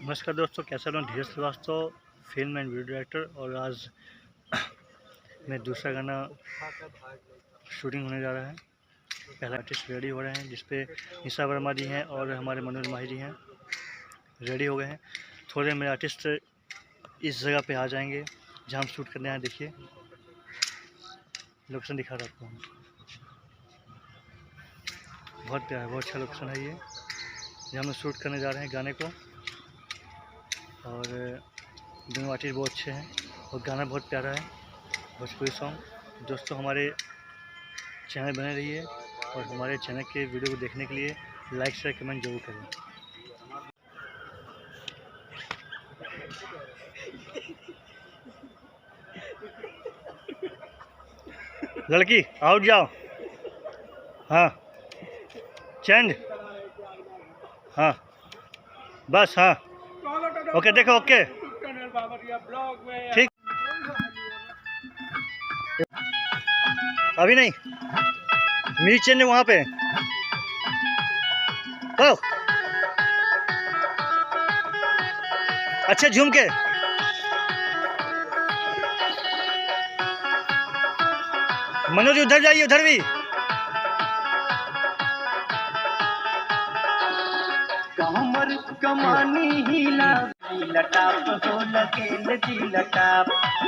नमस्कार दोस्तों, कैसे लोग? Dheeraj Srivastava, film and video director. और आज मैं दूसरा गाना शूटिंग होने जा रहा है। पहला आर्टिस्ट रेडी हो रहे हैं, जिसपे निशा वर्मा जी हैं और हमारे मनोज माही जी हैं, रेडी हो गए हैं। थोड़े मेरे आर्टिस्ट इस जगह पे आ जाएंगे जहाँ हम शूट करने आए। देखिए लोकेशन दिखा रहा आपको, बहुत प्यारा, बहुत अच्छा लोकेशन है ये, जहाँ हम शूट करने जा रहे हैं गाने को। और दोनों आर्टिस्ट बहुत अच्छे हैं और गाना बहुत प्यारा है, भोजपुरी सॉन्ग। दोस्तों, हमारे चैनल बने रहिए और हमारे चैनल के वीडियो को देखने के लिए लाइक शेयर कमेंट जरूर करें। लड़की आउट जाओ। हाँ, चेंज। हाँ बस, हाँ ओके, देखो ओके ठीक। अभी नहीं, म्यूजिक चेंज वहाँ पे। ओ अच्छा, झूम के। मनोज उधर जाइए, उधर भी। कमर कमानी हिला लटाप हो लगेल जी लटाप,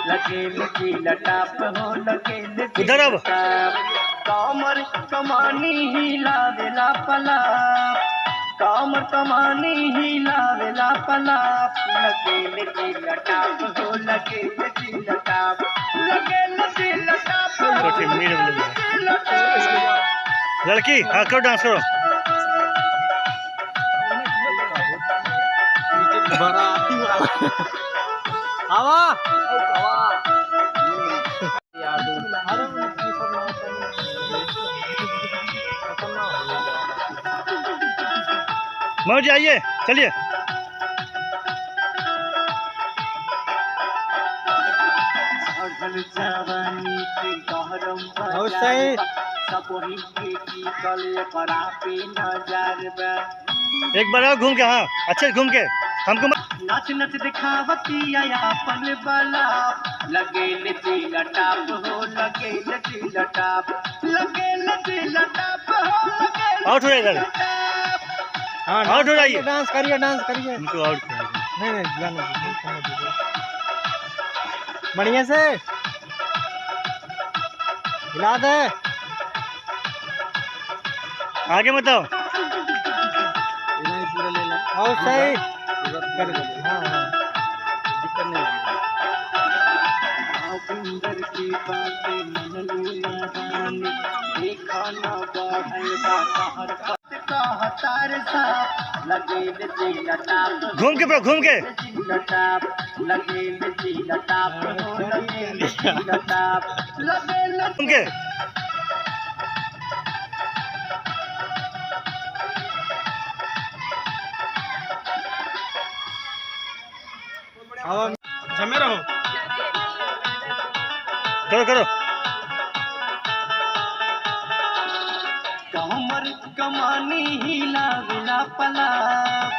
लगेल जी लटाप हो लगेल जी उधर अब कमर कमानी हिला वेला पलाप, कमर कमानी हिला वेला पलाप, लगेल जी लटाप हो लगेल जी लटाप, लगेल जी लटाप हो लगेल जी लटाप। लड़की हाँ करो, डांस करो। बराती वाला हवा मनोज जी आइए, चलिए। बहुत सही। एक बार और घूम के, हाँ अच्छे घूम के हमको। नाच नच दिखावती अपन बला, लगेल जी लटाप हो लगेल जी लटाप, लगेल जी लटाप हो लगेल। आउट हो जाए इधर, आउट हो जाइए। डांस करिए, डांस करिए। इनको आउट कर नहीं नहीं, जाने दीजिए, बढ़िया से हिला दे। आगे बताओ। पूरा ले ला और सही कर दे। हाँ हाँ, दिक्कत नहीं है। सुंदर की बातें मन लूना जाने, देखा ना बढ़े बाहर का हतार सा, लगेल जी लटाप घूम के ब्रो, घूम के। लटाप, लगेल जी लटाप हो लगेल जी लटाप, लगेल घूम के। जमे रहो, करो करो। कमर कमानी हिला विला पलाप,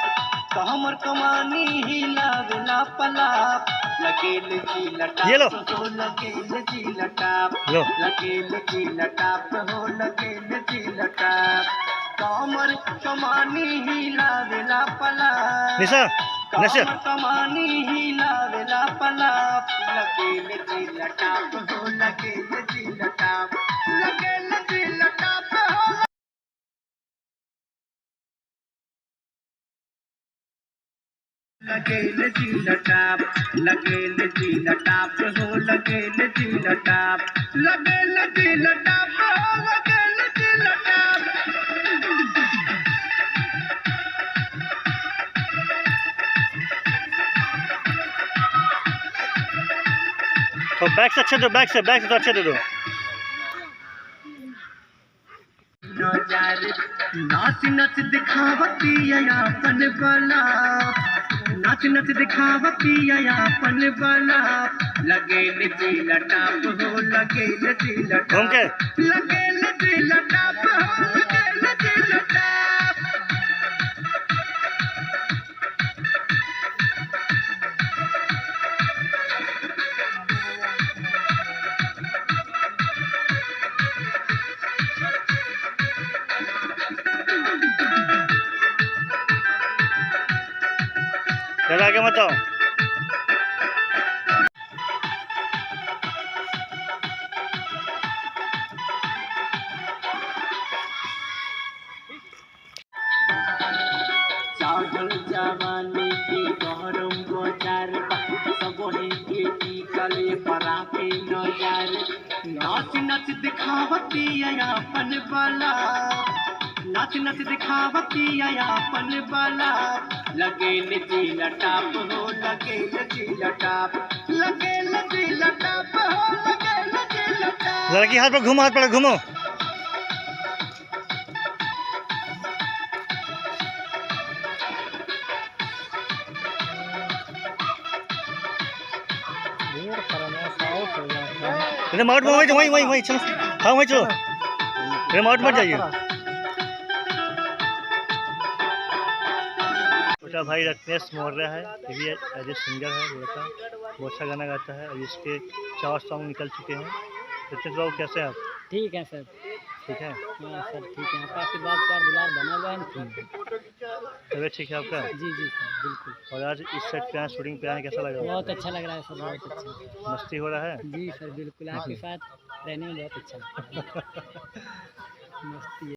कमर कमानी हिला विला पलाप, लगेल जी लटाप ये लो। हो लगेल जी लटाप, लो। लगेल जी लटाप हो लगेल जी लटाप, कमर कमानी हिला विला पलाप, निशा, निशा। कमर कमानी हिला वेला पलाप, लगेल जी लटाप हो लगेल जी लटाप, लगेल जी लटाप हो लगेल जी लटाप, लगेल जी लटाप हो लगेल जी लटाप, लगेल जी लटाप हो लगेल जी लटाप। तो बैक से अच्छे दो, बैक से तो अच्छे दे दो। नाच नच दिखावती अपन बला, नाच नच दिखावती अपन बला, लगेल जी लटाप हो लगेल जी घूम लटाप, के। लगेल जी लटाप हो लगेल जी लटाप। चलो आगे मत आओ। चढ़ल जवानी के गरम बाजार सबोही के टिकले परा के नजार नाच नाच दिखावती अपन बाला नाच नाच दिखावती अपन बाला लगे लचीला टाप हो लगे लचीला टाप लगे लचीला टाप हो लगे लचीला टाप। लड़की हाथ पर घूमो, हाथ पर घूमो। रिमोट में वही वही वही चलो। हाँ वही चलो, रिमोट मत जाइए। छोटा भाई रत्नेश मौर्य है, ये भी एज ए सिंगर है, लड़का बहुत अच्छा गाना गाता है और इसके 4 सॉन्ग निकल चुके हैं। रत्नेश बाबू कैसे हैं आप? ठीक है सर। ठीक है। हाँ सर ठीक है, आपका आशीर्वाद प्यार दुलार बना हुआ है। तबीयत ठीक है आपका? जी जी सर बिल्कुल। और आज इस सेट पे आए, शूटिंग पे आए, कैसा लगा? बहुत अच्छा लग रहा है सर, बहुत अच्छा। मस्ती हो रहा है? जी सर बिल्कुल, आपके साथ रहने में बहुत अच्छा लगा। मस्ती है।